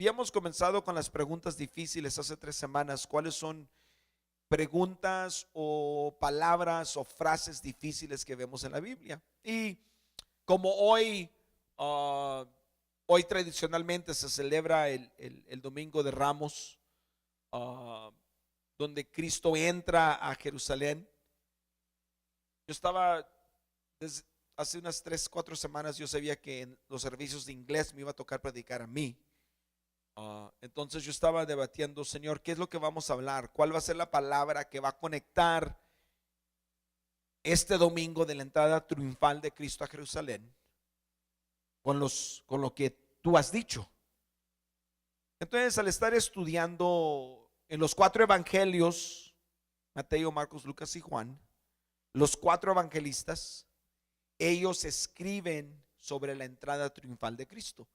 Habíamos comenzado con las preguntas difíciles hace 3 semanas. ¿Cuáles son preguntas o palabras o frases difíciles que vemos en la Biblia? Y como ah, hoy tradicionalmente se celebra el Domingo de Ramos, ah, donde Cristo entra a Jerusalén. Yo estaba desde hace unas 3, 4 semanas. Yo sabía que en los servicios de inglés me iba a tocar predicar a mí. Entonces yo estaba debatiendo, Señor, ¿qué es lo que vamos a hablar? ¿Cuál va a ser la palabra que va a conectar este domingo de la entrada triunfal de Cristo a Jerusalén con lo que tú has dicho? Entonces, al estar estudiando en los 4 evangelios, Mateo, Marcos, Lucas y Juan, los 4 evangelistas, ellos escriben sobre la entrada triunfal de Cristo.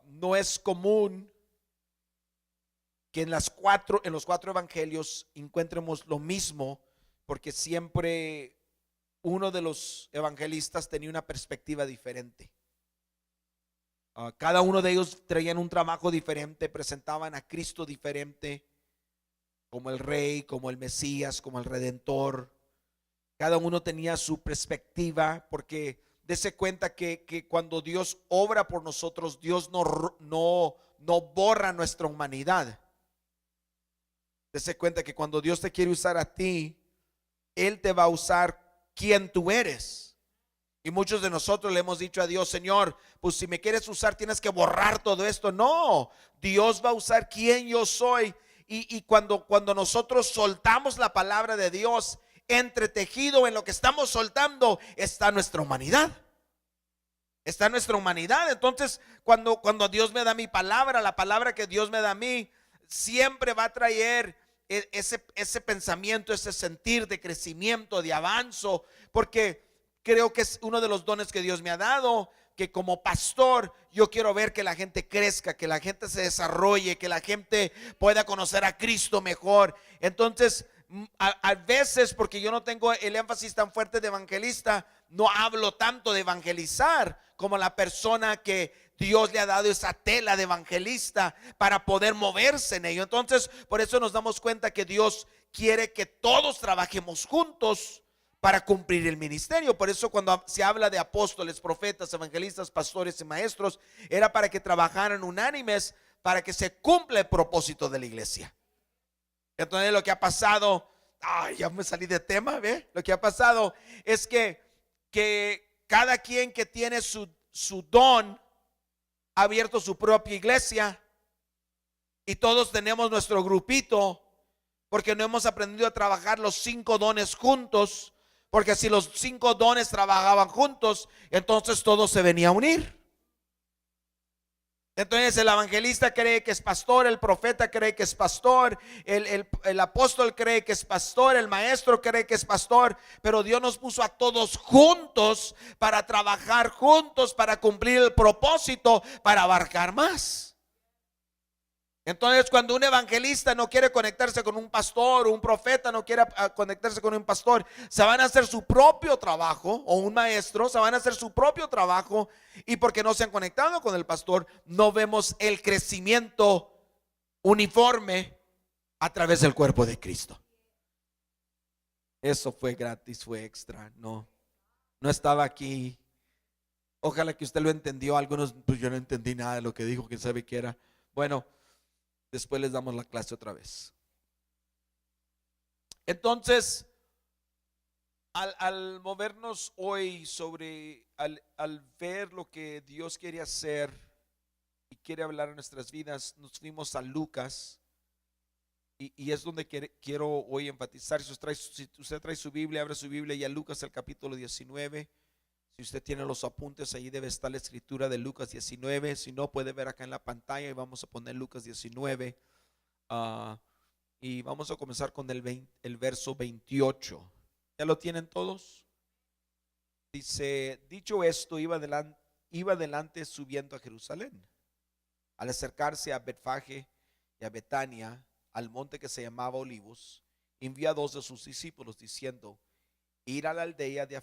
No es común que en los cuatro evangelios encontremos lo mismo, porque siempre uno de los evangelistas tenía una perspectiva diferente. Cada uno de ellos traían un trabajo diferente, presentaban a Cristo diferente, como el Rey, como el Mesías, como el Redentor. Cada uno tenía su perspectiva, porque dese cuenta que cuando Dios obra por nosotros, Dios no borra nuestra humanidad. Dese cuenta que cuando Dios te quiere usar a ti, Él te va a usar quien tú eres. Y muchos de nosotros le hemos dicho a Dios, Señor, pues si me quieres usar tienes que borrar todo esto. No, Dios va a usar quien yo soy. Y cuando nosotros soltamos la palabra de Dios, entretejido en lo que estamos soltando está nuestra humanidad. Está nuestra humanidad. Entonces, cuando Dios me da mi palabra, la palabra que Dios me da a mí, siempre va a traer ese pensamiento, ese sentir de crecimiento, de avance, porque creo que es uno de los dones que Dios me ha dado, que como pastor yo quiero ver que la gente crezca, que la gente se desarrolle, que la gente pueda conocer a Cristo mejor. Entonces, a veces, porque yo no tengo el énfasis tan fuerte de evangelista, no hablo tanto de evangelizar como la persona que Dios le ha dado esa tela de evangelista para poder moverse en ello. Entonces, por eso nos damos cuenta que Dios quiere que todos trabajemos juntos para cumplir el ministerio. Por eso cuando se habla de apóstoles, profetas, evangelistas, pastores y maestros, era para que trabajaran unánimes para que se cumpla el propósito de la iglesia. Entonces lo que ha pasado, ya me salí de tema, ¿ve? Lo que ha pasado es que cada quien que tiene su don ha abierto su propia iglesia, y todos tenemos nuestro grupito, porque no hemos aprendido a trabajar los 5 dones juntos. Porque si los 5 dones trabajaban juntos, entonces todo se venía a unir. Entonces el evangelista cree que es pastor, el profeta cree que es pastor, el apóstol cree que es pastor, el maestro cree que es pastor, pero Dios nos puso a todos juntos para trabajar juntos, para cumplir el propósito, para abarcar más. Entonces, cuando un evangelista no quiere conectarse con un pastor, o un profeta no quiere conectarse con un pastor, se van a hacer su propio trabajo, o un maestro, se van a hacer su propio trabajo, y porque no se han conectado con el pastor, no vemos el crecimiento uniforme a través del cuerpo de Cristo. Eso fue gratis, fue extra, no estaba aquí. Ojalá que usted lo entendió. Algunos, pues yo no entendí nada de lo que dijo, quién sabe qué era. Bueno, después les damos la clase otra vez. Entonces, al movernos hoy al ver lo que Dios quiere hacer y quiere hablar en nuestras vidas, nos fuimos a Lucas, y es donde quiero hoy enfatizar. Si usted trae su Biblia, abre su Biblia y a Lucas el capítulo 19. Si usted tiene los apuntes, ahí debe estar la escritura de Lucas 19. Si no, puede ver acá en la pantalla, y vamos a poner Lucas 19. Y vamos a comenzar con el verso 28. ¿Ya lo tienen todos? Dice: dicho esto, iba adelante subiendo a Jerusalén. Al acercarse a Betfage y a Betania, al monte que se llamaba Olivos, envió a 2 de sus discípulos, diciendo: ir a la aldea de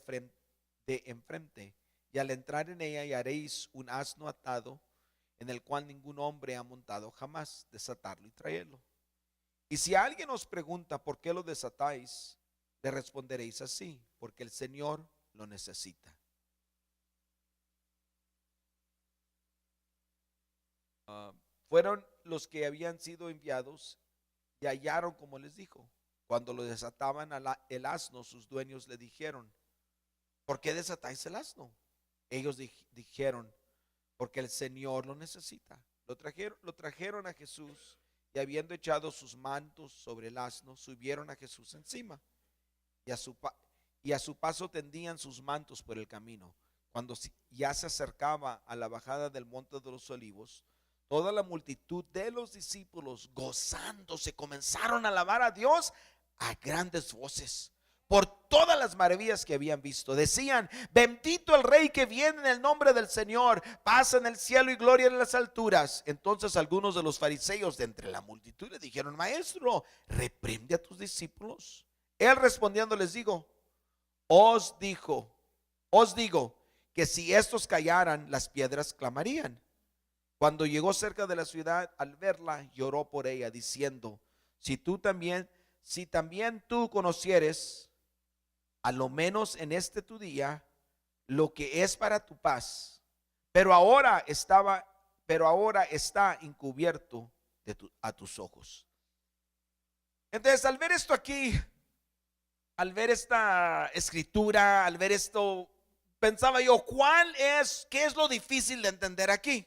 enfrente, y al entrar en ella hallaréis un asno atado, en el cual ningún hombre ha montado jamás, desatarlo y traerlo. Y si alguien os pregunta por qué lo desatáis, le responderéis así: porque el Señor lo necesita. Fueron los que habían sido enviados y hallaron como les dijo. Cuando lo desataban el asno, sus dueños le dijeron: ¿por qué desatáis el asno? Ellos dijeron: porque el Señor lo necesita. Lo trajeron a Jesús, y habiendo echado sus mantos sobre el asno, subieron a Jesús encima, y a su paso tendían sus mantos por el camino. Cuando ya se acercaba a la bajada del monte de los olivos, toda la multitud de los discípulos, gozándose, comenzaron a alabar a Dios a grandes voces por todas las maravillas que habían visto. Decían: bendito el Rey que viene en el nombre del Señor, paz en el cielo y gloria en las alturas. Entonces algunos de los fariseos de entre la multitud le dijeron: Maestro, reprende a tus discípulos. Él respondiendo les os digo que si estos callaran, las piedras clamarían. Cuando llegó cerca de la ciudad, al verla, lloró por ella, diciendo: si también tú conocieres, a lo menos en este tu día, lo que es para tu paz, pero ahora está encubierto a tus ojos. Entonces, al ver esto aquí, al ver esta escritura, al ver esto, pensaba yo: ¿qué es lo difícil de entender aquí?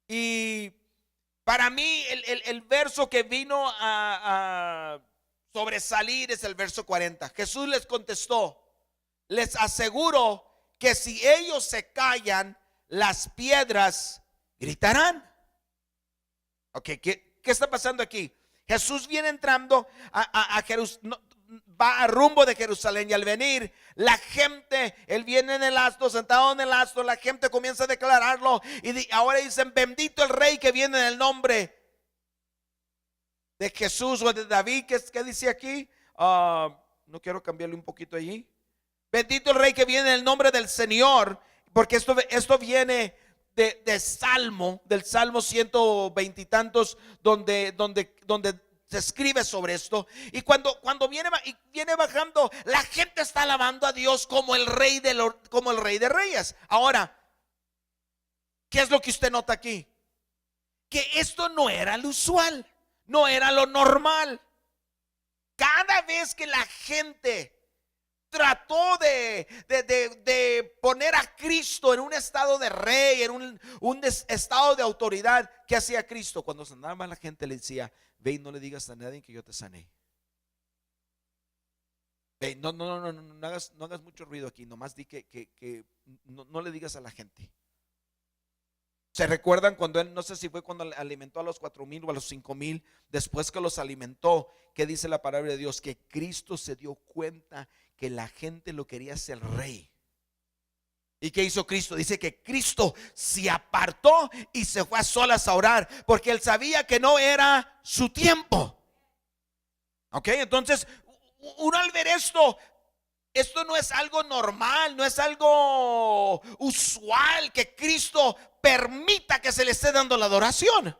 Y para mí el verso que vino a sobresalir es el verso 40. Jesús les contestó: les aseguro que si ellos se callan, las piedras gritarán. Ok, ¿qué está pasando aquí? Jesús viene entrando a Jerusalén, va a rumbo de Jerusalén, y al venir la gente, él viene en el asno, sentado en el asno, la gente comienza a declararlo, y ahora dicen: bendito el Rey que viene en el nombre de Jesús o de David. ¿Qué dice aquí? No quiero cambiarle un poquito allí. Bendito el Rey que viene en el nombre del Señor, porque esto viene del Salmo 120 y tantos, donde se escribe sobre esto. Y cuando viene bajando, la gente está alabando a Dios como el Rey de Reyes. Ahora, ¿qué es lo que usted nota aquí? Que esto no era lo usual, no era lo normal. Cada vez que la gente trató de poner a Cristo en un estado de rey, en un estado de autoridad, ¿qué hacía Cristo? Cuando sanaba a la gente, le decía: ve y no le digas a nadie que yo te sané. Ve, no hagas mucho ruido aquí, nomás di que no le digas a la gente. ¿Se recuerdan cuando él, no sé si fue cuando alimentó a los 4,000 o a los 5,000, después que los alimentó, qué dice la palabra de Dios? Que Cristo se dio cuenta que la gente lo quería ser rey. ¿Y qué hizo Cristo? Dice que Cristo se apartó y se fue a solas a orar, porque él sabía que no era su tiempo. Ok, entonces uno al ver esto no es algo normal, no es algo usual que Cristo permita que se le esté dando la adoración.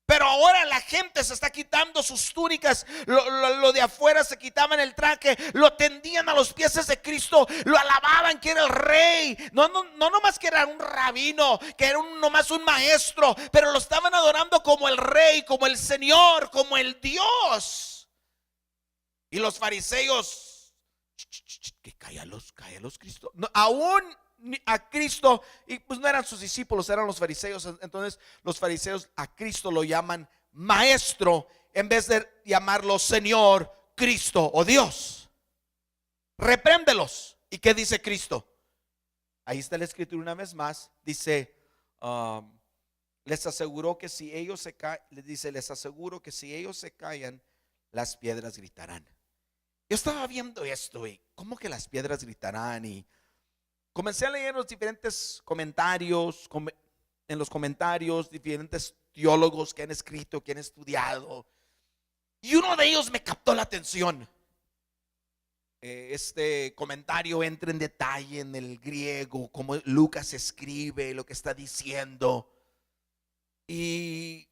Pero ahora la gente se está quitando sus túnicas, lo de afuera se quitaban el traje, lo tendían a los pies de Cristo, lo alababan que era el Rey, no nomás que era un rabino, que era nomás un maestro, pero lo estaban adorando como el Rey, como el Señor, como el Dios. Y los fariseos: que cállalos Cristo. No, aún a Cristo, y pues no eran sus discípulos, eran los fariseos. Entonces los fariseos a Cristo lo llaman maestro, en vez de llamarlo Señor, Cristo o Dios. Repréndelos. ¿Y qué dice Cristo? Ahí está la escritura una vez más. Dice: les aseguro que si ellos les aseguro que si ellos se callan, las piedras gritarán. Yo estaba viendo esto y ¿cómo que las piedras gritarán? Y comencé a leer los diferentes comentarios, en los comentarios, diferentes teólogos que han escrito, que han estudiado, y uno de ellos me captó la atención. Este comentario entra en detalle en el griego, cómo Lucas escribe lo que está diciendo. y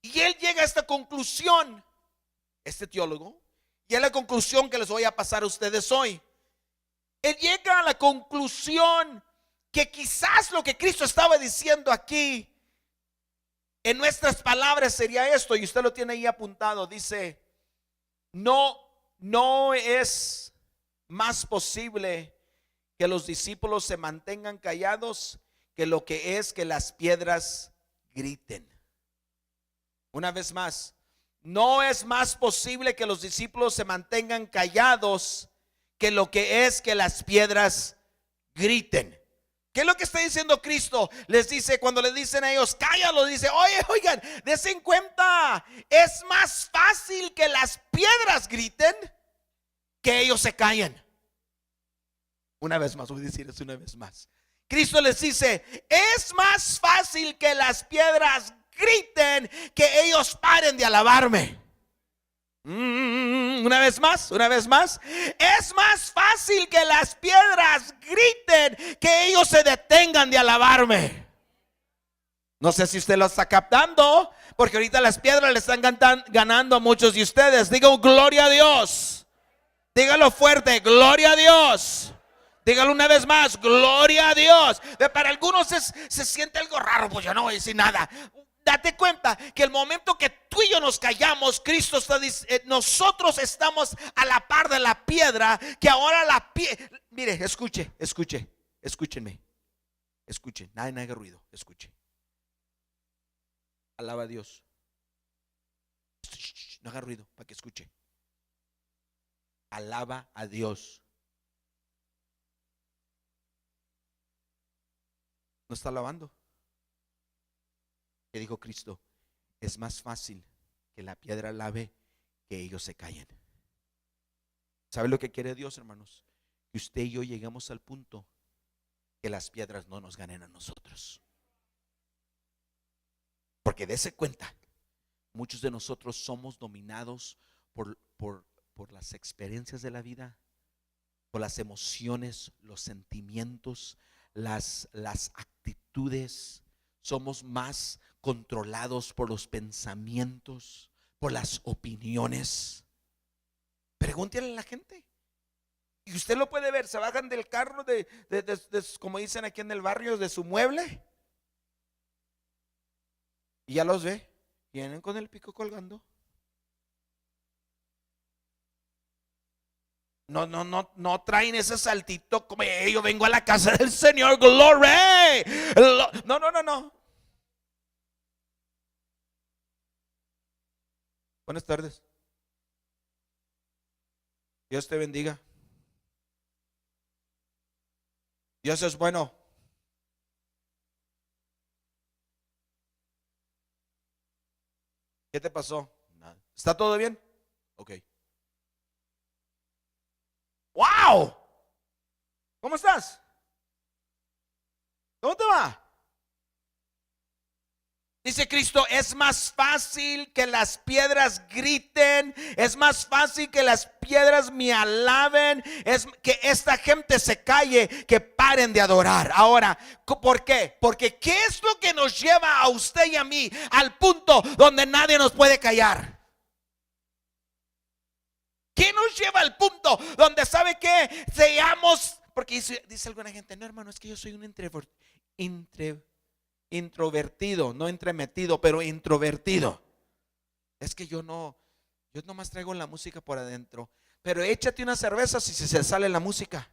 él llega a esta conclusión, este teólogo, y es la conclusión que les voy a pasar a ustedes hoy. Él llega a la conclusión que quizás lo que Cristo estaba diciendo aquí, en nuestras palabras, sería esto, y usted lo tiene ahí apuntado. Dice: no es más posible que los discípulos se mantengan callados que lo que es que las piedras griten. Una vez más, no es más posible que los discípulos se mantengan callados que lo que es que las piedras griten. ¿Qué es lo que está diciendo Cristo? Les dice, cuando le dicen a ellos, cállalo, dice: oigan, dense en cuenta, es más fácil que las piedras griten que ellos se callen. Una vez más, voy a decir eso una vez más. Cristo les dice: es más fácil que las piedras griten que ellos paren de alabarme. Una vez más, es más fácil que las piedras griten que ellos se detengan de alabarme. No sé si usted lo está captando, porque ahorita las piedras le están ganando a muchos de ustedes. Digan gloria a Dios. Dígalo fuerte: gloria a Dios. Dígalo una vez más: gloria a Dios. Para algunos se siente algo raro, pues yo no voy a decir nada. Date cuenta que el momento que tú y yo nos callamos, Cristo está diciendo, nosotros estamos a la par de la piedra, que ahora la piedra, mire, escúchenme, nadie haga ruido, escuche. Alaba a Dios. No haga ruido para que escuche. Alaba a Dios. ¿No está alabando? Que dijo Cristo: es más fácil que la piedra alabe que ellos se callen. ¿Sabe lo que quiere Dios, hermanos? Que usted y yo lleguemos al punto que las piedras no nos ganen a nosotros. Porque dése cuenta, muchos de nosotros somos dominados por las experiencias de la vida, por las emociones, los sentimientos, las actitudes. Somos más controlados por los pensamientos, por las opiniones. Pregúntele a la gente. Y usted lo puede ver, se bajan del carro de como dicen aquí en el barrio, de su mueble. Y ya los ve, vienen con el pico colgando. No traen ese saltito como yo vengo a la casa del Señor, glory. No. Buenas tardes. Dios te bendiga. Dios es bueno. ¿Qué te pasó? Nada. ¿Está todo bien? Ok. ¡Wow! ¿Cómo estás? ¿Cómo te va? Dice Cristo: es más fácil que las piedras griten, es más fácil que las piedras me alaben, es que esta gente se calle, que paren de adorar. Ahora, ¿por qué? Porque ¿qué es lo que nos lleva a usted y a mí al punto donde nadie nos puede callar? ¿Qué nos lleva al punto donde sabe que seamos? Porque dice alguna gente: no, hermano, es que yo soy un introvertido, no entremetido, pero introvertido. Es que yo nomás traigo la música por adentro. Pero échate una cerveza si se sale la música.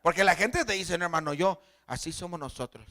Porque la gente te dice: no, hermano, así somos nosotros.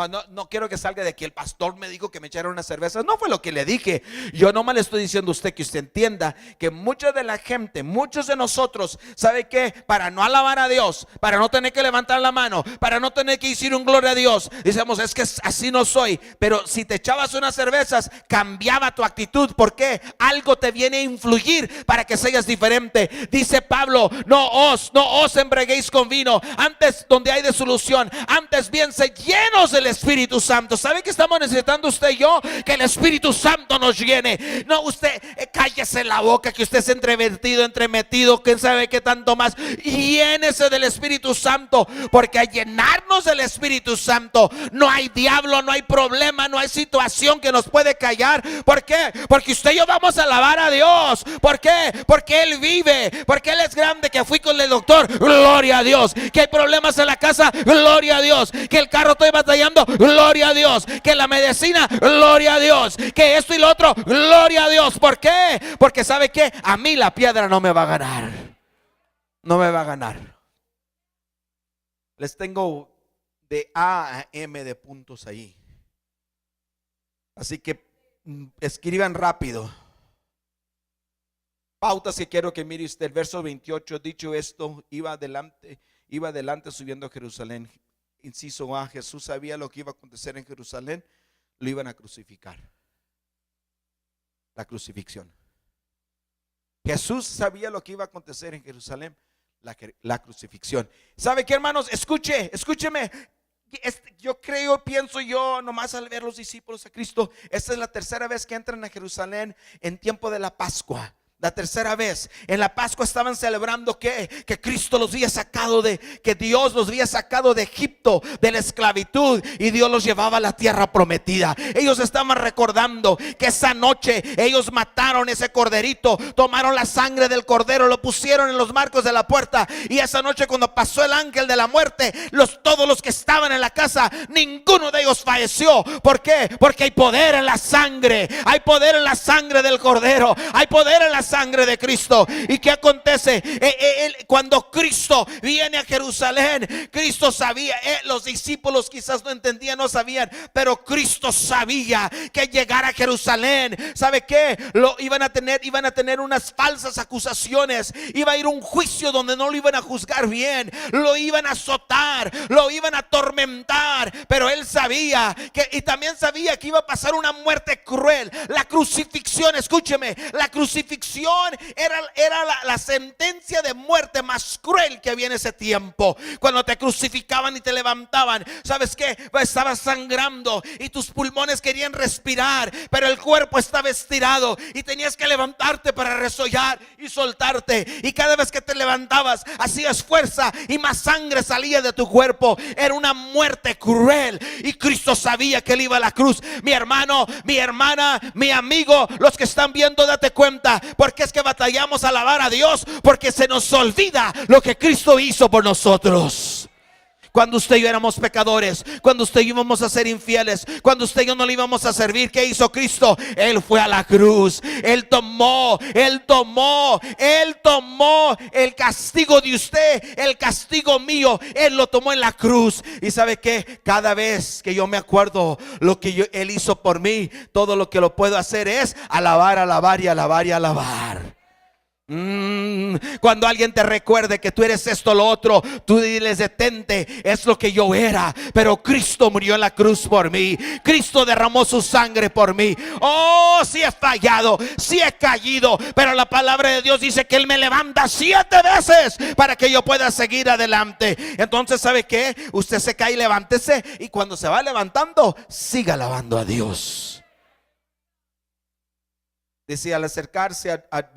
No quiero que salga de aquí: el pastor me dijo que me echara una cerveza. No fue lo que le dije. Yo nomás le estoy diciendo a usted que usted entienda que mucha de la gente, muchos de nosotros, ¿sabe qué? Para no alabar a Dios, para no tener que levantar la mano, para no tener que decir un gloria a Dios, decimos: es que así no soy. Pero si te echabas unas cervezas, cambiaba tu actitud. ¿Por qué? Algo te viene a influir para que seas diferente. Dice Pablo: no os embriaguéis con vino, antes donde hay disolución, antes bien se llenos del del Espíritu Santo. ¿Sabe que estamos necesitando usted y yo? Que el Espíritu Santo nos llene. No, usted cállese la boca, que usted es entremetido, quién sabe qué tanto más. Llénese del Espíritu Santo, porque al llenarnos del Espíritu Santo no hay diablo, no hay problema, no hay situación que nos puede callar. ¿Por qué? Porque usted y yo vamos a alabar a Dios. ¿Por qué? Porque Él vive, porque Él es grande. Que fui con el doctor, gloria a Dios. Que hay problemas en la casa, gloria a Dios. Que el carro estoy batallando, gloria a Dios. Que la medicina, gloria a Dios. Que esto y lo otro, gloria a Dios. ¿Por qué? Porque ¿sabe qué? A mí la piedra no me va a ganar. No me va a ganar. Les tengo de A a M de puntos ahí. Así que escriban rápido. Pautas que quiero que mire usted. El verso 28, dicho esto, iba adelante subiendo a Jerusalén. Inciso A, Jesús sabía lo que iba a acontecer en Jerusalén. Lo iban a crucificar. La crucifixión. Jesús sabía lo que iba a acontecer en Jerusalén. La crucifixión. ¿Sabe qué, hermanos? Escúcheme. Yo creo, pienso yo, nomás al ver los discípulos a Cristo, esta es la tercera vez que entran a Jerusalén en tiempo de la Pascua. La tercera vez. En la Pascua estaban celebrando que Cristo los había sacado que Dios los había sacado de Egipto, de la esclavitud, y Dios los llevaba a la tierra prometida. Ellos estaban recordando que esa noche ellos mataron ese corderito, tomaron la sangre del cordero, lo pusieron en los marcos de la puerta, y esa noche cuando pasó el ángel de la muerte, todos los que estaban en la casa, ninguno de ellos falleció. ¿Por qué? Porque hay poder en la sangre. Hay poder en la sangre del cordero. Hay poder en la sangre de Cristo. ¿Y qué acontece? Cuando Cristo viene a Jerusalén, Cristo sabía, los discípulos quizás no entendían, no sabían, pero Cristo sabía que llegar a Jerusalén, ¿sabe qué? Iban a tener unas falsas acusaciones, iba a ir un juicio donde no lo iban a juzgar bien, lo iban a azotar, lo iban a atormentar, pero él sabía y también sabía que iba a pasar una muerte cruel. La crucifixión, escúcheme, la crucifixión era la sentencia de muerte más cruel que había en ese tiempo. Cuando te crucificaban y te levantaban, ¿sabes qué? Estabas sangrando y tus pulmones querían respirar, pero el cuerpo estaba estirado y tenías que levantarte para resollar y soltarte. Y cada vez que te levantabas, hacías fuerza y más sangre salía de tu cuerpo. Era una muerte cruel y Cristo sabía que él iba a la cruz. Mi hermano, mi hermana, mi amigo, los que están viendo, date cuenta. Porque es que batallamos a alabar a Dios, porque se nos olvida lo que Cristo hizo por nosotros. Cuando usted y yo éramos pecadores, cuando usted y yo íbamos a ser infieles, cuando usted y yo no le íbamos a servir, ¿qué hizo Cristo? Él fue a la cruz. Él tomó el castigo de usted, el castigo mío. Él lo tomó en la cruz. Y ¿sabe qué? Cada vez que yo me acuerdo lo que Él hizo por mí, todo lo que lo puedo hacer es alabar, alabar y alabar y alabar. Cuando alguien te recuerde que tú eres esto, lo otro, tú diles: detente, es lo que yo era, pero Cristo murió en la cruz por mí. Cristo derramó su sangre por mí. Oh, sí he fallado, sí he caído, pero la palabra de Dios dice que Él me levanta 7 veces para que yo pueda seguir adelante. Entonces, ¿sabe qué? Usted se cae, levántese, y cuando se va levantando, siga alabando a Dios. Decía, al acercarse a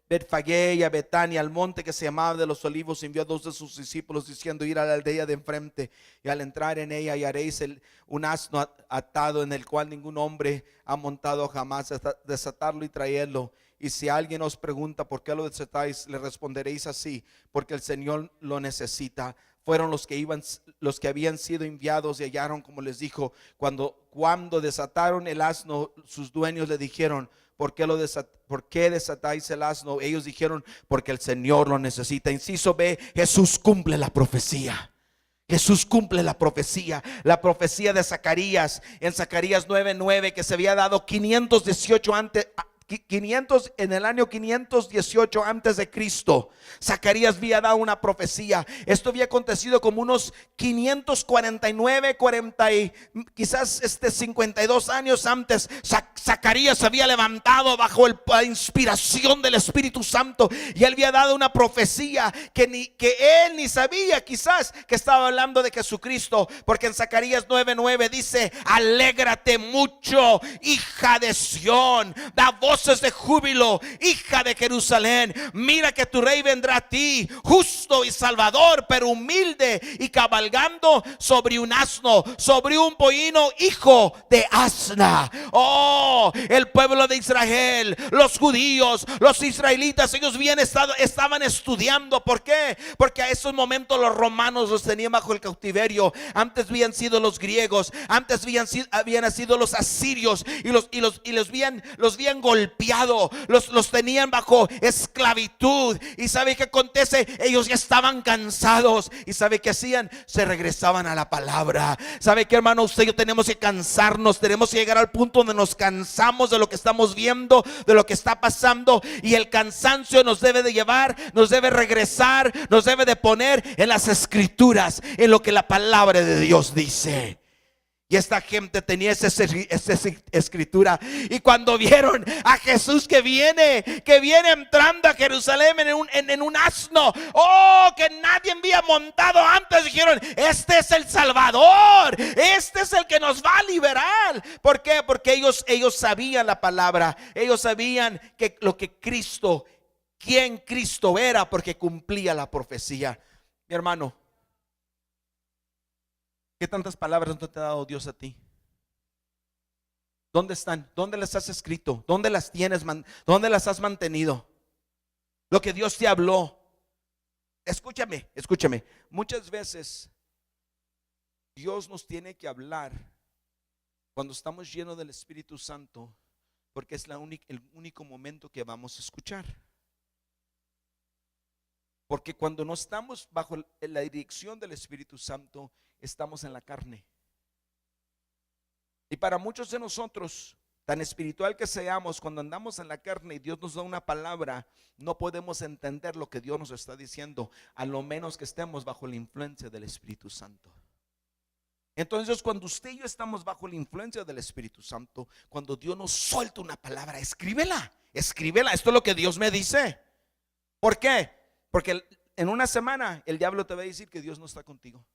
Betfagé y a Betania, al monte que se llamaba de los Olivos, envió a 2 de sus discípulos diciendo: ir a la aldea de enfrente, y al entrar en ella hallaréis un asno atado, en el cual ningún hombre ha montado jamás. Desatarlo y traerlo. Y si alguien os pregunta por qué lo desatáis, le responderéis así: porque el Señor lo necesita. Fueron los que habían sido enviados y hallaron como les dijo. Cuando desataron el asno, sus dueños le dijeron: ¿por qué desatáis el asno? Ellos dijeron: porque el Señor lo necesita. Inciso B, Jesús cumple la profecía. Jesús cumple la profecía de Zacarías, en Zacarías 9:9, que se había dado 518 en el año 518 antes de Cristo, Zacarías había dado una profecía. Esto había acontecido como unos 549, 40 y quizás 52 años antes. Zacarías había levantado bajo la inspiración del Espíritu Santo y él había dado una profecía que él ni sabía quizás que estaba hablando de Jesucristo, porque en Zacarías 9:9 dice: alégrate mucho, hija de Sión, da voces de júbilo, hija de Jerusalén, mira que tu rey vendrá a ti, justo y salvador, pero humilde y cabalgando sobre un asno, sobre un pollino, hijo de asna. Oh, el pueblo de Israel, los judíos, los israelitas, ellos estaban estudiando. ¿Por qué? Porque a esos momentos los romanos los tenían bajo el cautiverio. Antes habían sido los griegos, antes habían sido los asirios, y los habían golpeado, los tenían bajo esclavitud. Y ¿sabe qué acontece? Ellos ya estaban cansados. ¿Y sabe qué hacían? Se regresaban a la palabra. ¿Sabe qué, hermano? Usted y yo tenemos que cansarnos, tenemos que llegar al punto donde nos cansamos de lo que estamos viendo, de lo que está pasando, y el cansancio nos debe de llevar, nos debe regresar, nos debe de poner en las escrituras, en lo que la palabra de Dios dice. Y esta gente tenía esa escritura. Y cuando vieron a Jesús que viene entrando a Jerusalén en un asno, oh, que nadie había montado antes, dijeron: este es el Salvador, este es el que nos va a liberar. ¿Por qué? Porque ellos sabían la palabra, ellos sabían que lo que Cristo, quién Cristo era, porque cumplía la profecía. Mi hermano, ¿qué tantas palabras no te ha dado Dios a ti? ¿Dónde están? ¿Dónde las has escrito? ¿Dónde las tienes? ¿Dónde las has mantenido? Lo que Dios te habló. Escúchame. Muchas veces Dios nos tiene que hablar cuando estamos llenos del Espíritu Santo, porque es el único momento que vamos a escuchar. Porque cuando no estamos bajo la dirección del Espíritu Santo, estamos en la carne. Y para muchos de nosotros, tan espiritual que seamos, cuando andamos en la carne y Dios nos da una palabra, no podemos entender lo que Dios nos está diciendo, a lo menos que estemos bajo la influencia del Espíritu Santo. Entonces, cuando usted y yo estamos bajo la influencia del Espíritu Santo, cuando Dios nos suelta una palabra, escríbela. Esto es lo que Dios me dice. ¿Por qué? Porque en una semana el diablo te va a decir que Dios no está contigo.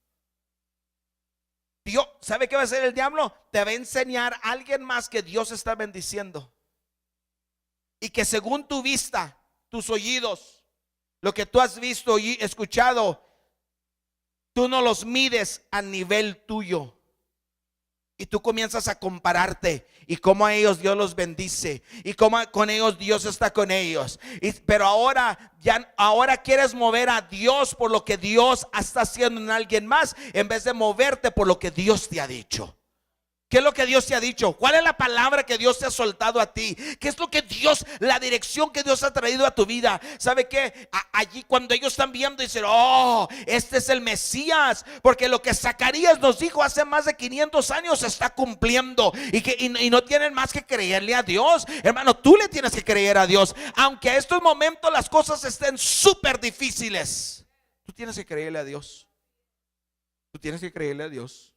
Dios, ¿sabe qué va a hacer el diablo? Te va a enseñar a alguien más que Dios está bendiciendo, y que según tu vista, tus oídos, lo que tú has visto y escuchado, tú no los mides a nivel tuyo. Y tú comienzas a compararte, y cómo a ellos Dios los bendice, y cómo con ellos Dios está con ellos. Pero ahora quieres mover a Dios por lo que Dios está haciendo en alguien más, en vez de moverte por lo que Dios te ha dicho. ¿Qué es lo que Dios te ha dicho? ¿Cuál es la palabra que Dios te ha soltado a ti? ¿Qué es lo que Dios, la dirección que Dios ha traído a tu vida? ¿Sabe qué? Allí cuando ellos están viendo, dicen: oh, este es el Mesías, porque lo que Zacarías nos dijo hace más de 500 años se está cumpliendo, y no tienen más que creerle a Dios. Hermano, tú le tienes que creer a Dios, aunque a estos momentos las cosas estén súper difíciles. Tú tienes que creerle a Dios. Tú tienes que creerle a Dios.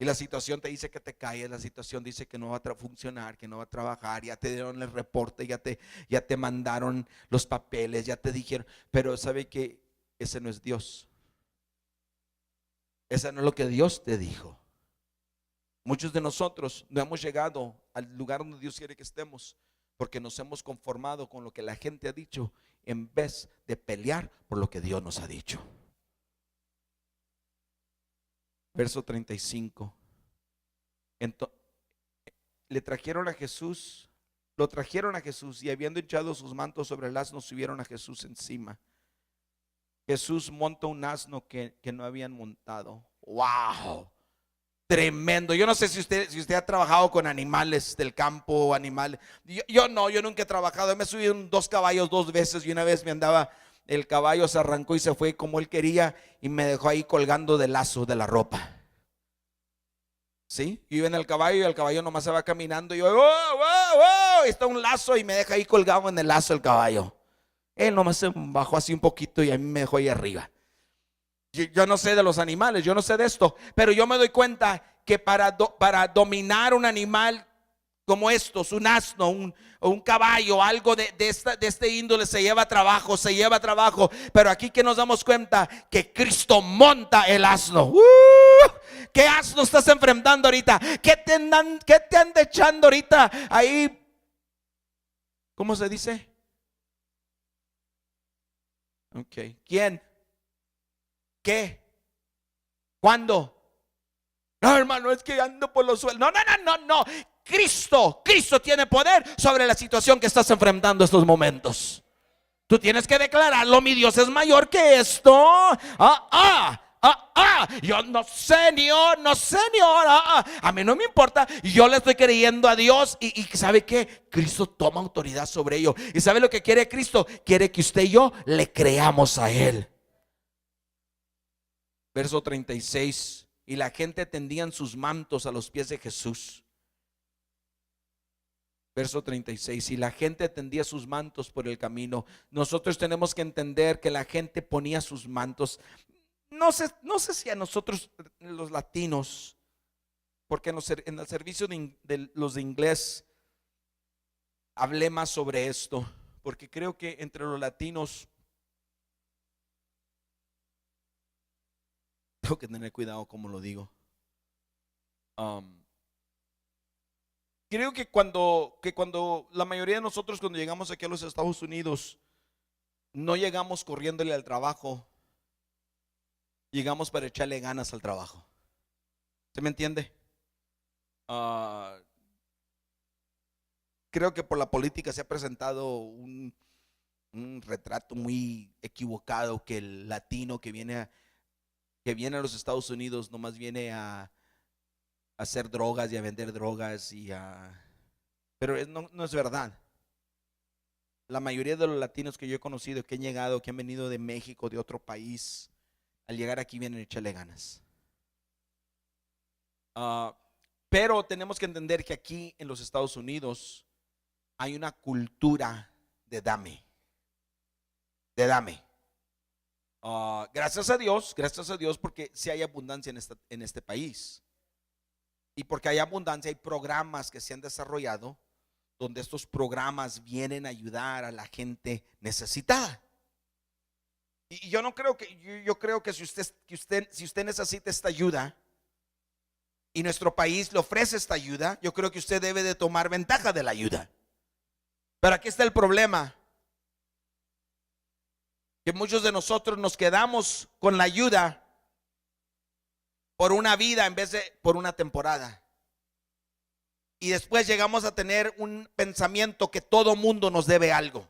Y la situación te dice que te calles, la situación dice que no va a funcionar, que no va a trabajar, ya te dieron el reporte, ya te mandaron los papeles, ya te dijeron. Pero sabe que ese no es Dios. Ese no es lo que Dios te dijo. Muchos de nosotros no hemos llegado al lugar donde Dios quiere que estemos, porque nos hemos conformado con lo que la gente ha dicho, en vez de pelear por lo que Dios nos ha dicho. Verso 35. Lo trajeron a Jesús, y habiendo echado sus mantos sobre el asno, subieron a Jesús encima. Jesús monta un asno que no habían montado. ¡Wow! Tremendo. Yo no sé si usted ha trabajado con animales del campo, animales. Yo nunca he trabajado. Me subí en 2 caballos 2 veces, y una vez el caballo se arrancó y se fue como él quería, y me dejó ahí colgando del lazo de la ropa. ¿Sí? Yo iba en el caballo y el caballo nomás se va caminando. Y yo, ¡oh, oh, oh! Y está un lazo y me deja ahí colgado en el lazo el caballo. Él nomás se bajó así un poquito y a mí me dejó ahí arriba. Yo no sé de los animales, yo no sé de esto, pero yo me doy cuenta que para dominar un animal como estos, un asno, un caballo, algo de este índole, se lleva trabajo, pero aquí que nos damos cuenta que Cristo monta el asno. ¿Qué asno estás enfrentando ahorita? ¿Qué te andan echando ahorita ahí? ¿Cómo se dice? Ok, ¿quién? ¿Qué? ¿Cuándo? No, hermano, es que ando por los suelos. No. Cristo tiene poder sobre la situación que estás enfrentando estos momentos. Tú tienes que declararlo: mi Dios es mayor que esto. Yo no, Señor. A mí no me importa. Yo le estoy creyendo a Dios. Y ¿sabe qué? Cristo toma autoridad sobre ello. ¿Y sabe lo que quiere Cristo? Quiere que usted y yo le creamos a Él. Verso 36. Y la gente tendían sus mantos a los pies de Jesús. Verso 36. Y la gente tendía sus mantos por el camino. Nosotros tenemos que entender que la gente ponía sus mantos. No sé si a nosotros los latinos, porque en el servicio de los de inglés hablé más sobre esto, porque creo que entre los latinos tengo que tener cuidado como lo digo. Creo que cuando la mayoría de nosotros, cuando llegamos aquí a los Estados Unidos, no llegamos corriéndole al trabajo, llegamos para echarle ganas al trabajo. ¿Se me entiende? Creo que por la política se ha presentado un retrato muy equivocado, que el latino que viene a los Estados Unidos nomás viene a hacer drogas y a vender drogas pero no es verdad. La mayoría de los latinos que yo he conocido, que han llegado, que han venido de México, de otro país, al llegar aquí vienen a echarle ganas. Pero tenemos que entender que aquí en los Estados Unidos hay una cultura de dame. Gracias a Dios, porque sí hay abundancia en este país. Y porque hay abundancia, hay programas que se han desarrollado, donde estos programas vienen a ayudar a la gente necesitada. Y yo no creo que, yo creo que si usted necesita esta ayuda y nuestro país le ofrece esta ayuda, yo creo que usted debe de tomar ventaja de la ayuda. Pero aquí está el problema, que muchos de nosotros nos quedamos con la ayuda por una vida en vez de por una temporada. Y después llegamos a tener un pensamiento que todo mundo nos debe algo.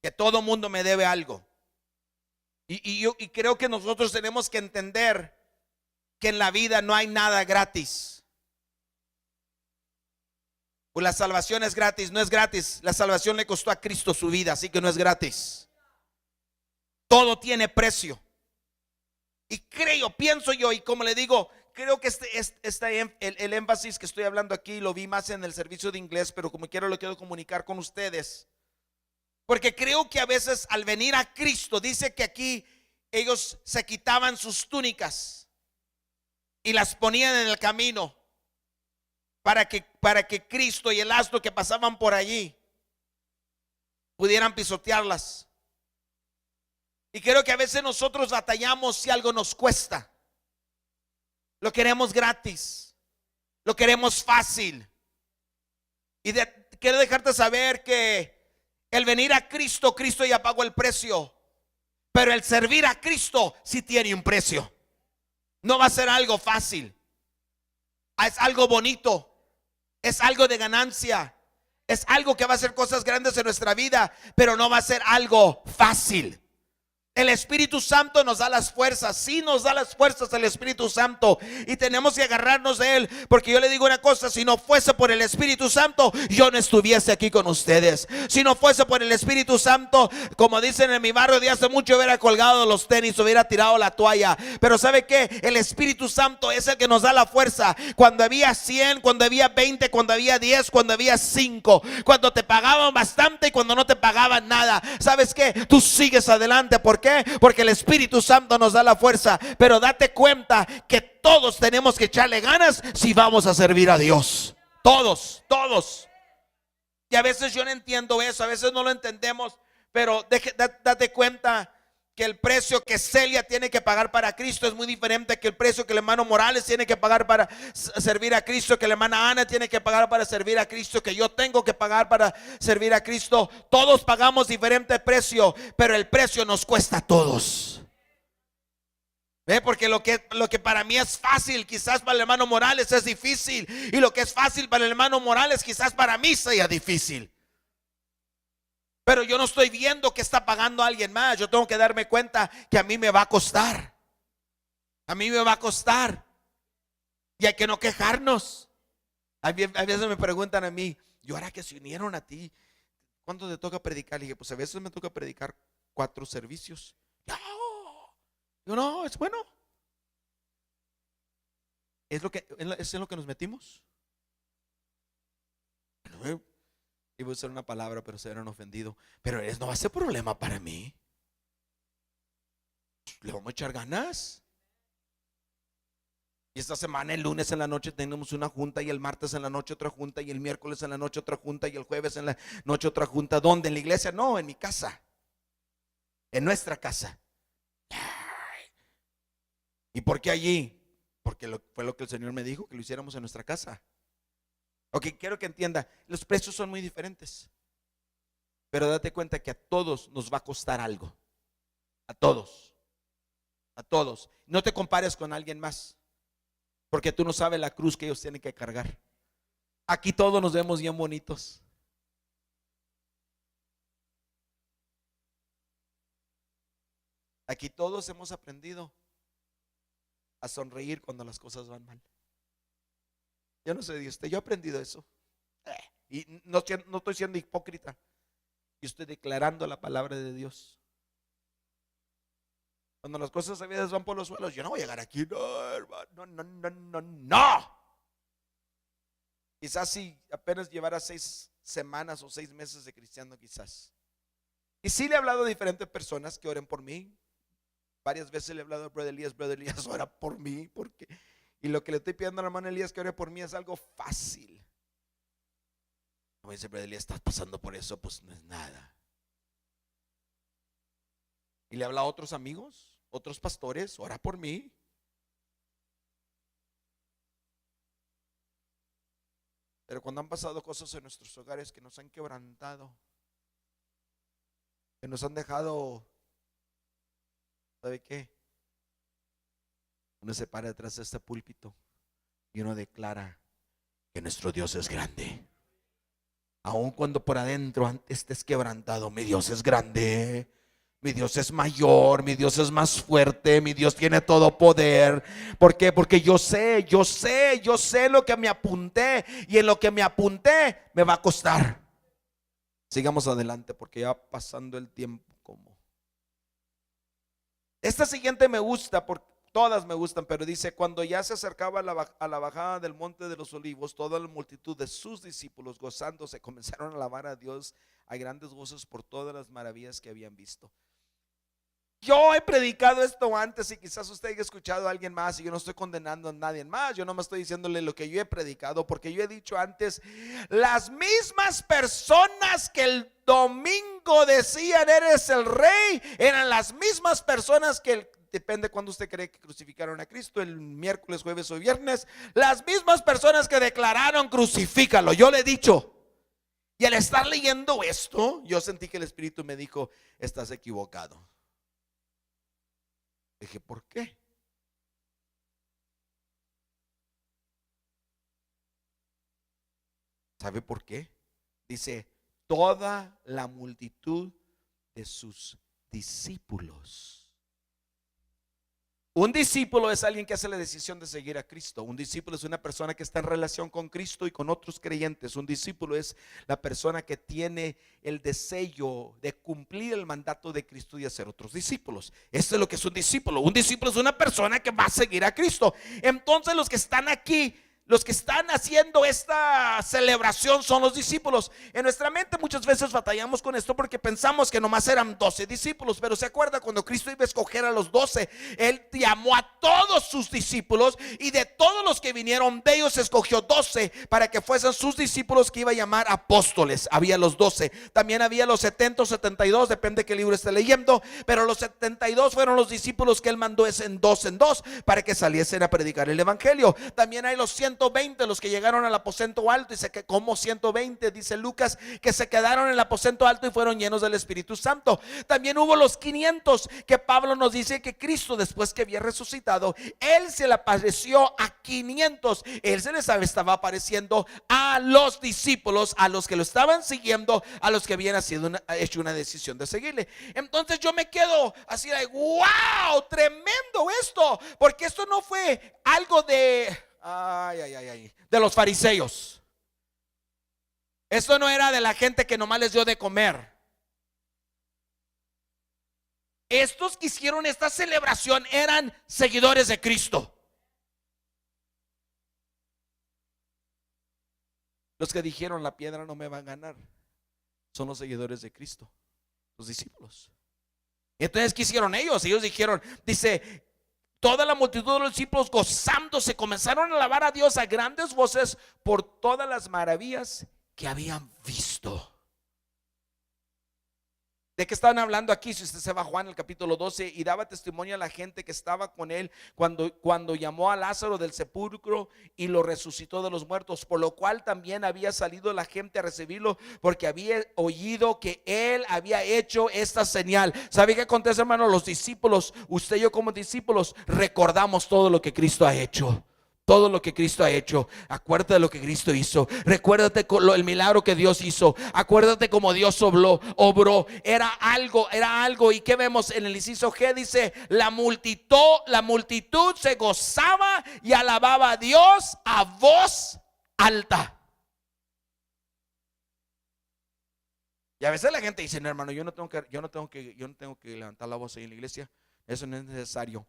Que todo mundo me debe algo. Y creo que nosotros tenemos que entender que en la vida no hay nada gratis. Pues la salvación es gratis, no es gratis. La salvación le costó a Cristo su vida, así que no es gratis. Todo tiene precio. Y pienso yo, y como le digo, creo que el énfasis que estoy hablando aquí lo vi más en el servicio de inglés, pero como quiero lo quiero comunicar con ustedes. Porque creo que a veces al venir a Cristo, dice que aquí ellos se quitaban sus túnicas y las ponían en el camino para que Cristo y el asno que pasaban por allí pudieran pisotearlas. Y creo que a veces nosotros batallamos si algo nos cuesta. Lo queremos gratis, lo queremos fácil. Y quiero dejarte saber que el venir a Cristo, Cristo ya pagó el precio. Pero el servir a Cristo sí tiene un precio. No va a ser algo fácil. Es algo bonito. Es algo de ganancia. Es algo que va a hacer cosas grandes en nuestra vida, pero no va a ser algo fácil. El Espíritu Santo nos da las fuerzas, sí nos da las fuerzas el Espíritu Santo, y tenemos que agarrarnos de Él, porque yo le digo una cosa: si no fuese por el Espíritu Santo, yo no estuviese aquí con ustedes. Si no fuese por el Espíritu Santo, como dicen en mi barrio de hace mucho, hubiera colgado los tenis, hubiera tirado la toalla. Pero ¿sabe qué? El Espíritu Santo es el que nos da la fuerza. Cuando había 100, cuando había 20, cuando había 10, cuando había 5, cuando te pagaban bastante y cuando no te pagaban nada, ¿sabes qué? Tú sigues adelante. ¿Por qué? Porque el Espíritu Santo nos da la fuerza. Pero date cuenta que todos tenemos que echarle ganas si vamos a servir a Dios. Todos, todos. Y a veces yo no entiendo eso, a veces no lo entendemos. Pero date cuenta que el precio que Celia tiene que pagar para Cristo es muy diferente que el precio que el hermano Morales tiene que pagar para servir a Cristo, que la hermana Ana tiene que pagar para servir a Cristo, que yo tengo que pagar para servir a Cristo. Todos pagamos diferente precio, pero el precio nos cuesta a todos. ¿Ve? Porque lo que para mí es fácil, quizás para el hermano Morales es difícil, y lo que es fácil para el hermano Morales, quizás para mí sea difícil. Pero yo no estoy viendo que está pagando a alguien más. Yo tengo que darme cuenta que a mí me va a costar. A mí me va a costar. Y hay que no quejarnos. A veces me preguntan a mí: ¿y ahora que se unieron a ti, cuándo te toca predicar? Le dije: pues a veces me toca predicar 4 servicios. No. Yo no, es bueno. Es en lo que nos metimos. Iba a usar una palabra, pero se hubieran ofendido. Pero no va a ser problema para mí. Le vamos a echar ganas. Y esta semana, el lunes en la noche tenemos una junta, y el martes en la noche otra junta, y el miércoles en la noche otra junta, y el jueves en la noche otra junta. ¿Dónde? ¿En la iglesia? No, en mi casa. En nuestra casa. ¿Y por qué allí? Porque fue lo que el Señor me dijo, que lo hiciéramos en nuestra casa. Ok, quiero que entienda, los precios son muy diferentes. Pero date cuenta que a todos nos va a costar algo. A todos. A todos. No te compares con alguien más, porque tú no sabes la cruz que ellos tienen que cargar. Aquí todos nos vemos bien bonitos. Aquí todos hemos aprendido a sonreír cuando las cosas van mal. Yo no sé de usted, yo he aprendido eso. Y no estoy siendo hipócrita. Yo estoy declarando la palabra de Dios. Cuando las cosas a veces van por los suelos, yo no voy a llegar aquí. No, hermano, no. Quizás si apenas llevara 6 semanas o 6 meses de cristiano, quizás. Y sí le he hablado a diferentes personas que oren por mí. Varias veces le he hablado a Brother Elías, ora por mí, porque... Y lo que le estoy pidiendo al hermano Elías que ore por mí es algo fácil. Como dice Brother Elías: ¿estás pasando por eso? Pues no es nada. Y le habla a otros amigos, otros pastores: ora por mí. Pero cuando han pasado cosas en nuestros hogares que nos han quebrantado, que nos han dejado, ¿sabe qué? Uno se para detrás de este púlpito y uno declara que nuestro Dios es grande. Aun cuando por adentro antes estés quebrantado, mi Dios es grande. Mi Dios es mayor, mi Dios es más fuerte, mi Dios tiene todo poder. ¿Por qué? Porque yo sé lo que me apunté, y en lo que me apunté me va a costar. Sigamos adelante, porque ya pasando el tiempo como. Esta siguiente me gusta, porque todas me gustan, pero dice: cuando ya se acercaba a la bajada del monte de los olivos, toda la multitud de sus discípulos, gozándose, comenzaron a alabar a Dios a grandes voces por todas las maravillas que habían visto. Yo he predicado esto antes, y quizás usted haya escuchado a alguien más, y yo no estoy condenando a nadie más. Yo no me estoy diciéndole lo que yo he predicado, porque yo he dicho antes: las mismas personas que el domingo decían eres el rey, eran las mismas personas que depende cuando usted cree que crucificaron a Cristo, el miércoles, jueves o viernes, las mismas personas que declararon crucifícalo. Yo le he dicho. Y al estar leyendo esto, yo sentí que el Espíritu me dijo: estás equivocado. Dije: ¿por qué? ¿Sabe por qué? Dice: toda la multitud de sus discípulos. Un discípulo es alguien que hace la decisión de seguir a Cristo. Un discípulo es una persona que está en relación con Cristo y con otros creyentes. Un discípulo es la persona que tiene el deseo de cumplir el mandato de Cristo y hacer otros discípulos. Esto es lo que es un discípulo. Un discípulo es una persona que va a seguir a Cristo. Entonces los que están aquí, los que están haciendo esta celebración son los discípulos. En nuestra mente muchas veces batallamos con esto porque pensamos que nomás eran 12 discípulos. Pero se acuerda cuando Cristo iba a escoger a los 12, Él llamó a todos sus discípulos, y de todos los que vinieron de ellos escogió 12 para que fuesen sus discípulos, que iba a llamar apóstoles. Había los 12, también había los 70 o 72, depende de qué libro esté leyendo. Pero los 72 fueron los discípulos que Él mandó en dos para que saliesen a predicar el evangelio. También hay los 120, los que llegaron al aposento alto. Dice que como 120, dice Lucas, que se quedaron en el aposento alto y fueron llenos del Espíritu Santo. También hubo los 500 que Pablo nos dice que Cristo, después que había resucitado, Él se le apareció a 500. Él se les estaba apareciendo a los discípulos, a los que lo estaban siguiendo, a los que habían hecho una decisión de seguirle. Entonces yo me quedo así de wow, tremendo esto, porque esto no fue algo de de los fariseos. Esto no era de la gente que nomás les dio de comer. Estos que hicieron esta celebración eran seguidores de Cristo. Los que dijeron la piedra no me va a ganar son los seguidores de Cristo, los discípulos. Entonces, ¿qué hicieron ellos? Ellos dijeron, dice, toda la multitud de los discípulos gozándose comenzaron a alabar a Dios a grandes voces por todas las maravillas que habían visto. ¿De qué estaban hablando aquí? Si usted se va a Juan el capítulo 12, y daba testimonio a la gente que estaba con él cuando llamó a Lázaro del sepulcro y lo resucitó de los muertos, por lo cual también había salido la gente a recibirlo, porque había oído que él había hecho esta señal. ¿Sabe qué acontece, hermano? Los discípulos, usted y yo como discípulos, recordamos todo lo que Cristo ha hecho. Todo lo que Cristo ha hecho. Acuérdate de lo que Cristo hizo. Recuérdate el milagro que Dios hizo. Acuérdate cómo Dios obró. Era algo. ¿Y qué vemos en el inciso G? Dice, la multitud se gozaba y alababa a Dios a voz alta. Y a veces la gente dice, no, hermano, yo no tengo que levantar la voz ahí en la iglesia. Eso no es necesario.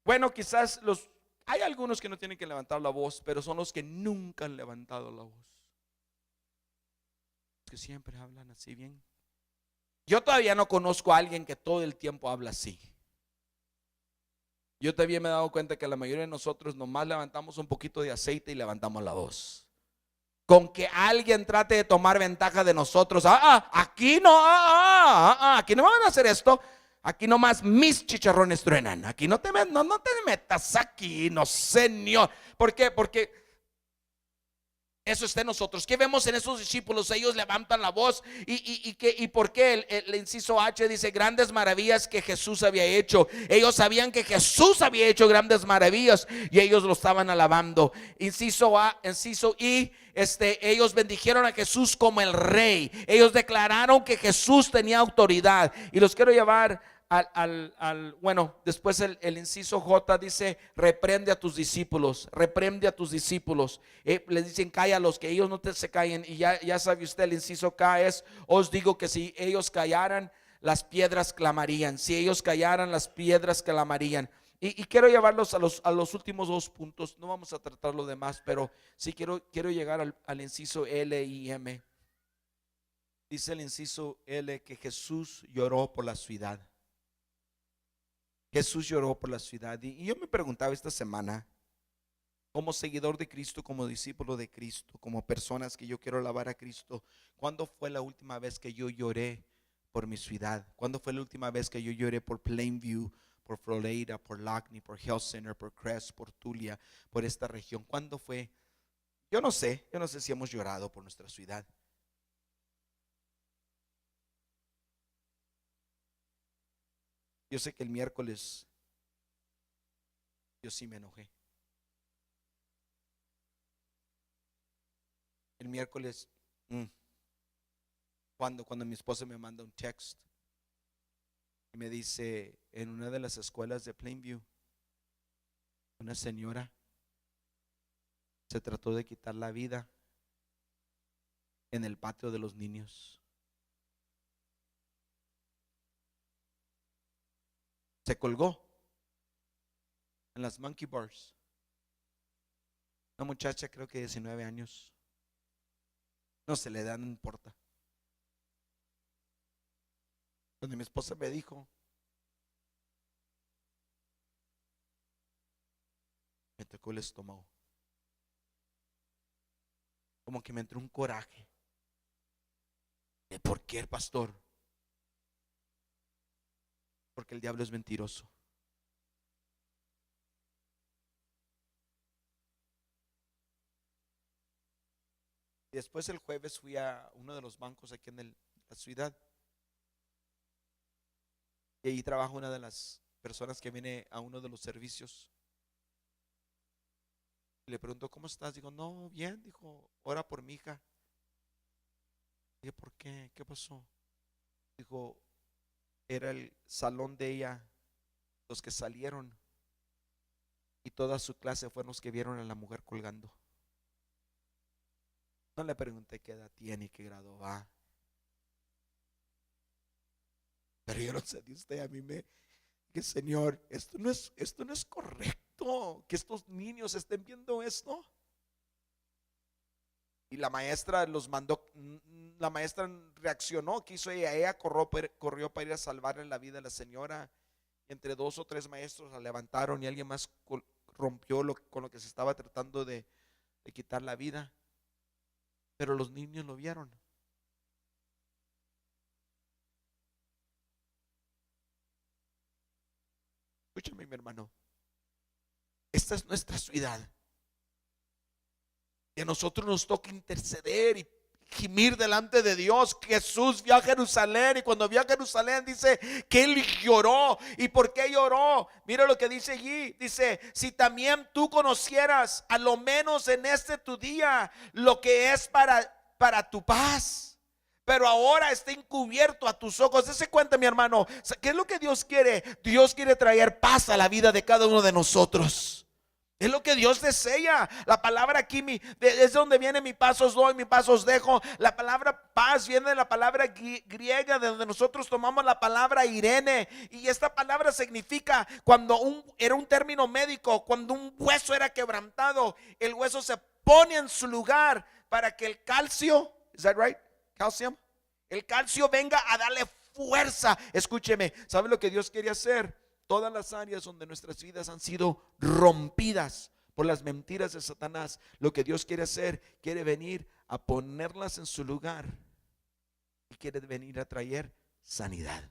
Bueno, quizás hay algunos que no tienen que levantar la voz, pero son los que nunca han levantado la voz, que siempre hablan así bien. Yo todavía no conozco a alguien que todo el tiempo habla así. Yo también me he dado cuenta que la mayoría de nosotros nomás levantamos un poquito de aceite y levantamos la voz. Con que alguien trate de tomar ventaja de nosotros. Aquí no, aquí no van a hacer esto. Aquí nomás mis chicharrones truenan. Aquí no te metas aquí, no señor. ¿Por qué? Porque eso está en nosotros. ¿Qué vemos en esos discípulos? Ellos levantan la voz. ¿Y por qué? El inciso H dice grandes maravillas que Jesús había hecho. Ellos sabían que Jesús había hecho grandes maravillas y ellos lo estaban alabando. Inciso I, ellos bendijeron a Jesús como el rey. Ellos declararon que Jesús tenía autoridad. Y los quiero llevar bueno, después el inciso J dice, reprende a tus discípulos. Les dicen, cállalos, que ellos no se callen. Y ya sabe usted, el inciso K es, os digo que si ellos callaran, las piedras clamarían. Si ellos callaran, las piedras clamarían. Y quiero llevarlos a los últimos dos puntos. No vamos a tratar lo demás, pero sí quiero llegar al inciso L y M. Dice el inciso L que Jesús lloró por la ciudad. Jesús lloró por la ciudad. Y yo me preguntaba esta semana, como seguidor de Cristo, como discípulo de Cristo, como personas que yo quiero alabar a Cristo, ¿cuándo fue la última vez que yo lloré por mi ciudad? ¿Cuándo fue la última vez que yo lloré por Plainview, por Florida, por Lackney, por Health Center, por Crest, por Tulia, por esta región? ¿Cuándo fue? Yo no sé si hemos llorado por nuestra ciudad. Yo sé que el miércoles yo sí me enojé. El miércoles Cuando mi esposa me manda un text y me dice, en una de las escuelas de Plainview, una señora se trató de quitar la vida en el patio de los niños. Se colgó en las monkey bars. Una muchacha, creo que 19 años. No se le da, no importa. Donde mi esposa me dijo, me tocó el estómago. Como que me entró un coraje. ¿De por qué, pastor? Porque el diablo es mentiroso. Y después el jueves fui a uno de los bancos aquí en la ciudad. Y ahí trabaja una de las personas que viene a uno de los servicios. Y le pregunto, ¿cómo estás? Digo, no, bien. Dijo, ora por mi hija. Dije, ¿por qué? ¿Qué pasó? Dijo, era el salón de ella, los que salieron. Y toda su clase fueron los que vieron a la mujer colgando. No le pregunté qué edad tiene y qué grado va. Pero yo no sé de usted, a mí me dije, Señor, esto no es correcto, que estos niños estén viendo esto. Y la maestra los mandó, la maestra reaccionó, ¿qué hizo ella? Ella corrió para ir a salvarle la vida a la señora. Entre 2 o 3 maestros la levantaron y alguien más rompió con lo que se estaba tratando de quitar la vida. Pero los niños lo vieron. Escúchame, mi hermano. Esta es nuestra ciudad. Y a nosotros nos toca interceder y gimir delante de Dios. Jesús vio a Jerusalén y cuando vio a Jerusalén dice que él lloró. ¿Y por qué lloró? Mira lo que dice allí. Dice, si también tú conocieras a lo menos en este tu día lo que es para tu paz, pero ahora está encubierto a tus ojos. Dese cuenta, mi hermano, ¿qué es lo que Dios quiere? Dios quiere traer paz a la vida de cada uno de nosotros. Es lo que Dios desea. La palabra aquí es donde viene mi paz os doy, mi paz os dejo. La palabra paz viene de la palabra griega, de donde nosotros tomamos la palabra Irene. Y esta palabra significa era un término médico, cuando un hueso era quebrantado, el hueso se pone en su lugar para que el calcio, ¿is that right? Calcium. El calcio venga a darle fuerza. Escúcheme, ¿sabe lo que Dios quiere hacer? Todas las áreas donde nuestras vidas han sido rompidas por las mentiras de Satanás, lo que Dios quiere hacer, quiere venir a ponerlas en su lugar y quiere venir a traer sanidad.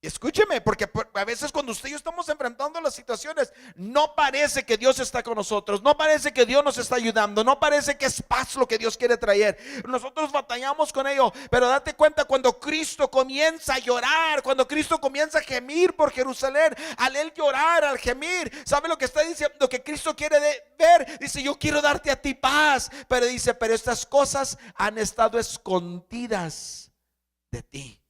Escúcheme, porque a veces cuando usted y yo estamos enfrentando las situaciones, no parece que Dios está con nosotros, no parece que Dios nos está ayudando, no parece que es paz lo que Dios quiere traer. Nosotros batallamos con ello, pero date cuenta, cuando Cristo comienza a llorar, cuando Cristo comienza a gemir por Jerusalén, al él llorar, al gemir, ¿sabe lo que está diciendo? Que Cristo quiere ver, dice, yo quiero darte a ti paz, pero dice, pero estas cosas han estado escondidas de ti.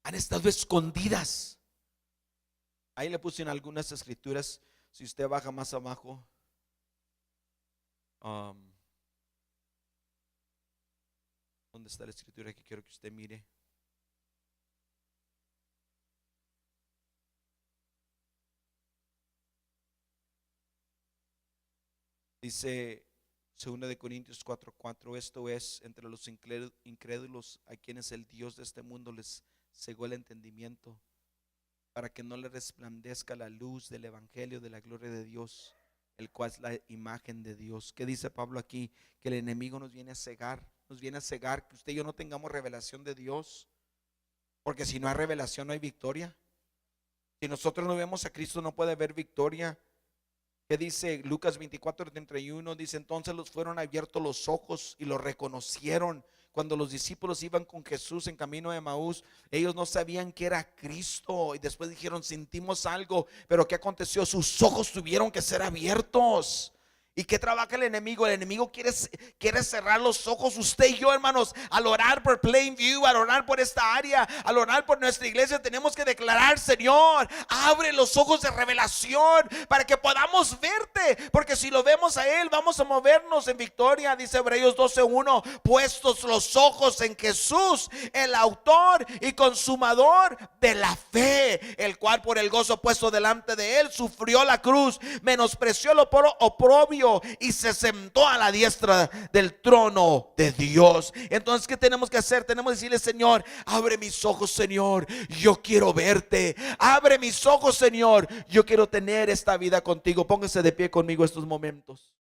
Han estado escondidas. Ahí le puse en algunas escrituras. Si usted baja más abajo, ¿dónde está la escritura que quiero que usted mire? Dice 2 de Corintios 4:4, esto es, entre los incrédulos a quienes el Dios de este mundo les cegó el entendimiento, para que no les resplandezca la luz del evangelio de la gloria de Dios, el cual es la imagen de Dios. ¿Qué dice Pablo aquí? Que el enemigo nos viene a cegar, que usted y yo no tengamos revelación de Dios, porque si no hay revelación no hay victoria. Si nosotros no vemos a Cristo no puede haber victoria. ¿Qué dice Lucas 24:31? Dice, entonces los fueron abiertos los ojos y lo reconocieron cuando los discípulos iban con Jesús en camino de Emaús, ellos no sabían que era Cristo y después dijeron, sentimos algo, pero ¿qué aconteció? Sus ojos tuvieron que ser abiertos. ¿Y qué trabaja el enemigo? El enemigo quiere cerrar los ojos. Usted y yo, hermanos, al orar por Plainview, al orar por esta área, al orar por nuestra iglesia, tenemos que declarar: Señor, abre los ojos de revelación para que podamos verte, porque si lo vemos a Él, vamos a movernos en victoria. Dice Hebreos 12:1, puestos los ojos en Jesús, el autor y consumador de la fe, el cual por el gozo puesto delante de Él sufrió la cruz, menospreció lo oprobio y se sentó a la diestra del trono de Dios. Entonces, ¿qué tenemos que hacer? Tenemos que decirle: Señor, abre mis ojos, Señor, yo quiero verte. Abre mis ojos, Señor, yo quiero tener esta vida contigo. Póngase de pie conmigo estos momentos.